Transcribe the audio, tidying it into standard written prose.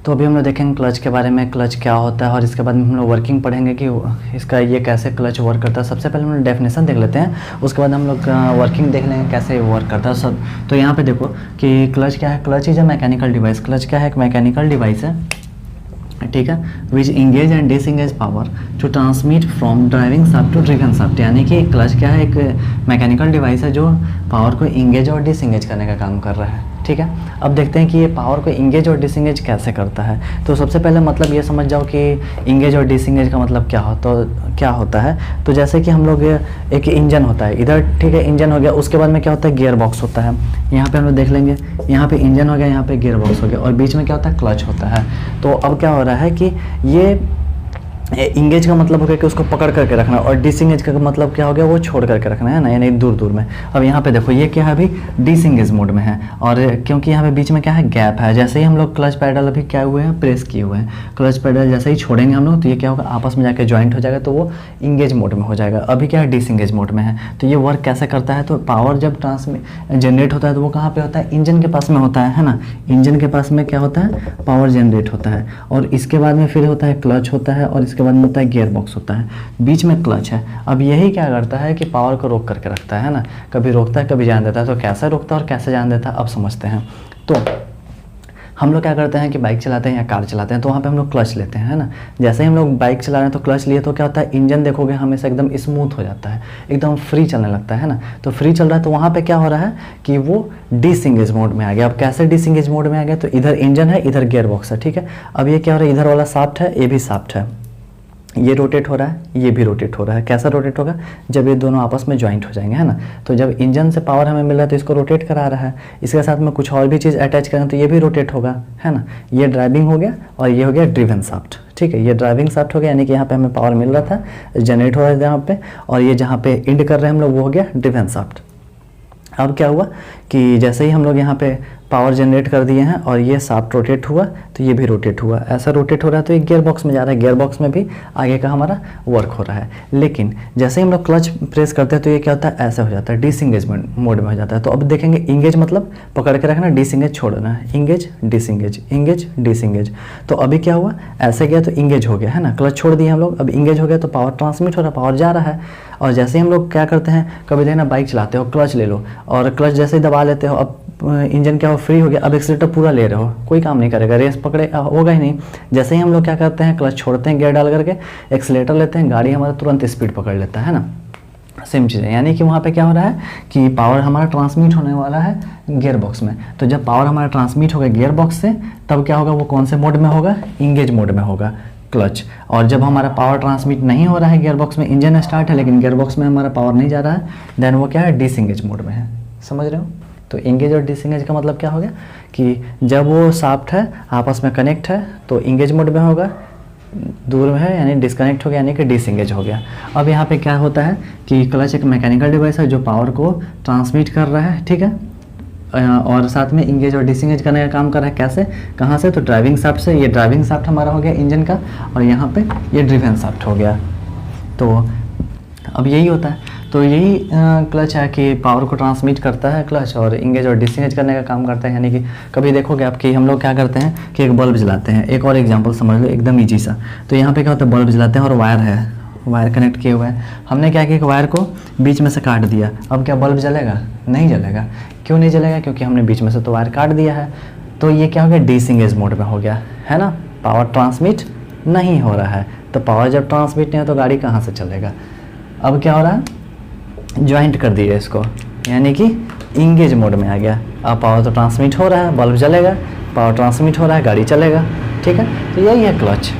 तो अभी हम लोग देखेंगे क्लच के बारे में, क्लच क्या होता है और इसके बाद में हम लोग वर्किंग पढ़ेंगे कि इसका ये कैसे क्लच वर्क करता है। सबसे पहले हम लोग डेफिनेशन देख लेते हैं, उसके बाद हम लोग वर्किंग देख लेंगे कैसे वर्क करता है सब। तो यहाँ पे देखो कि क्लच क्या है, clutch is a mechanical device. Clutch क्या है, एक मैकेनिकल डिवाइस है, ठीक है, which engage and disengage power to transmit from driving shaft to driven shaft. यानी कि क्लच क्या है, एक मैकेनिकल डिवाइस है जो पावर को इंगेज और डिसंगेज करने का काम कर रहा है, ठीक है। अब देखते हैं कि ये पावर को इंगेज और डिसंगेज कैसे करता है। तो सबसे पहले मतलब ये समझ जाओ कि इंगेज और डिसंगेज का मतलब क्या होता है। तो जैसे कि हम लोग एक इंजन होता है इधर, ठीक है, इंजन हो गया, उसके बाद में क्या होता है, गियर बॉक्स होता है। यहाँ पे हम लोग देख लेंगे, यहाँ पे इंजन हो गया, यहाँ पे गियर बॉक्स हो गया और बीच में क्या होता है, क्लच होता है। तो अब क्या हो रहा है कि ये इंगेज का मतलब हो गया कि उसको पकड़ करके रखना, और डिसंगेज का मतलब क्या हो गया, वो छोड़ करके रखना है ना, यानी दूर दूर में। अब यहाँ पे देखो ये क्या है, अभी डिसंगेज मोड में है, और क्योंकि यहाँ पे बीच में क्या है, गैप है। जैसे ही हम लोग क्लच पैडल अभी क्या हुए हैं, प्रेस किए हुए हैं, क्लच पैडल जैसे ही छोड़ेंगे हम लोग तो ये क्या होगा, आपस में जाके ज्वाइंट हो जाएगा, तो वो इंगेज मोड में हो जाएगा। अभी क्या है, डिसंगेज मोड में है। तो ये वर्क कैसे करता है, तो पावर जब जनरेट होता है तो वो कहाँ पर होता है, इंजन के पास में होता है ना। इंजन के पास में क्या होता है, पावर जनरेट होता है, और इसके बाद में फिर होता है क्लच होता है, और इसके बाद में होता है गियर बॉक्स होता है, बीच में क्लच है। अब यही क्या करता है कि पावर को रोक करके रखता है ना, कभी रोकता है कभी जान देता है। तो कैसे रोकता है और कैसे जान देता है, अब समझते हैं। तो हम लोग क्या करते हैं कि बाइक चलाते हैं या कार चलाते हैं तो वहाँ पे हम लोग क्लच लेते हैं, है ना। जैसे ही हम लोग बाइक चला रहे हैं तो क्लच लिए तो क्या होता है, इंजन देखोगे हमेशा एकदम स्मूथ हो जाता है, एकदम फ्री चलने लगता है ना। तो फ्री चल रहा है तो वहाँ पे क्या हो रहा है कि वो डिसंगेज मोड में आ गया। अब कैसे डिसंगेज मोड में आ गया, तो इधर इंजन है, इधर गियर बॉक्स है, ठीक है। अब ये क्या हो रहा है, इधर वाला शाफ्ट है, ये भी शाफ्ट है, ये रोटेट हो रहा है, ये भी रोटेट हो रहा है। कैसा रोटेट होगा, जब ये दोनों आपस में ज्वाइंट हो जाएंगे, है ना। तो जब इंजन से पावर हमें मिल रहा है तो इसको रोटेट करा रहा है, इसके साथ में कुछ और भी चीज़ अटैच करें तो ये भी रोटेट होगा, है ना। ये ड्राइविंग हो गया और ये हो गया ड्रिवन शाफ्ट, ठीक है। ये ड्राइविंग शाफ्ट हो गया, यानी कि यहाँ पे हमें पावर मिल रहा था, जनरेट हो रहा था यहाँ पे, और ये जहाँ पे इंड कर रहे हैं हम लोग वो हो गया ड्रिवन शाफ्ट। अब क्या हुआ कि जैसे ही हम लोग यहाँ पे पावर जनरेट कर दिए हैं और ये शाफ्ट रोटेट हुआ तो ये भी रोटेट हुआ, ऐसा रोटेट हो रहा है तो ये गियर बॉक्स में जा रहा है, गियर बॉक्स में भी आगे का हमारा वर्क हो रहा है। लेकिन जैसे ही हम लोग क्लच प्रेस करते हैं तो ये क्या होता है, ऐसा हो जाता है, डिसंगेज मोड में हो जाता है। तो अब देखेंगे इंगेज मतलब पकड़ के रखना, डिसंगेज छोड़ना, इंगेज डिसंगेज, इंगेज डिसंगेज। तो अभी क्या हुआ, ऐसे गया तो इंगेज हो गया, है ना, क्लच छोड़ दिए हम लोग, अब इंगेज हो गया तो पावर ट्रांसमिट हो रहा है, पावर जा रहा है। और जैसे ही हम लोग क्या करते हैं, कभी देखना बाइक चलाते हो, क्लच ले लो और क्लच जैसे ही दबा लेते हो, अब इंजन क्या हो, फ्री हो गया, अब एक्सीलेटर पूरा ले रहे हो, कोई काम नहीं करेगा, रेस पकड़े होगा ही नहीं। जैसे ही हम लोग क्या करते हैं, क्लच छोड़ते हैं गियर डाल करके, एक्सीलेटर लेते हैं, गाड़ी हमारा तुरंत स्पीड पकड़ लेता है ना। सेम चीज़ है, यानी कि वहाँ पे क्या हो रहा है कि पावर हमारा ट्रांसमिट होने वाला है गियर बॉक्स में। तो जब पावर हमारा ट्रांसमिट होगा गियर बॉक्स से, तब क्या होगा, वो कौन से मोड में होगा, इंगेज मोड में होगा, क्लच। और जब हमारा पावर ट्रांसमिट नहीं हो रहा है गियर बॉक्स में, इंजन स्टार्ट है लेकिन गियर बॉक्स में हमारा पावर नहीं जा रहा है, देन वो क्या है, डिसंगेज मोड में है। समझ रहे हो। तो इंगेज और डिसंगेज का मतलब क्या हो गया कि जब वो शाफ्ट है आपस में कनेक्ट है तो इंगेज मोड में होगा, दूर में है यानी डिस्कनेक्ट हो गया, यानी कि डिसंगेज हो गया। अब यहाँ पे क्या होता है कि क्लच एक मैकेनिकल डिवाइस है जो पावर को ट्रांसमिट कर रहा है, ठीक है, और साथ में इंगेज और डिसंगेज करने का काम कर रहा है। कैसे, कहाँ से, तो ड्राइविंग शाफ्ट से। ये ड्राइविंग शाफ्ट हमारा हो गया इंजन का, और यहाँ पे ये ड्रिवन शाफ्ट हो गया। तो अब यही होता है, तो यही क्लच है कि पावर को ट्रांसमिट करता है क्लच, और इंगेज और डिसंगेज करने का काम करता है। यानी कि कभी देखोगे आप कि हम लोग क्या करते हैं कि एक बल्ब जलाते हैं, एक और एग्जांपल समझ लो एकदम ईजी सा। तो यहाँ पे क्या होता है, बल्ब जलाते हैं और वायर है, वायर कनेक्ट किए हुए हैं, हमने क्या किया कि वायर को बीच में से काट दिया। अब क्या बल्ब जलेगा, नहीं जलेगा। क्यों नहीं जलेगा, क्योंकि हमने बीच में से तो वायर काट दिया है। तो ये क्या हो गया, डिसंगेज मोड में हो गया, है ना, पावर ट्रांसमिट नहीं हो रहा है। तो पावर जब ट्रांसमिट नहीं हो तो गाड़ी कहाँ से चलेगा। अब क्या हो रहा है, ज्वाइंट कर दिया इसको, यानी कि इंगेज मोड में आ गया। अब पावर तो ट्रांसमिट हो रहा है, बल्ब जलेगा, पावर ट्रांसमिट हो रहा है, गाड़ी चलेगा, ठीक है। तो यही है क्लच।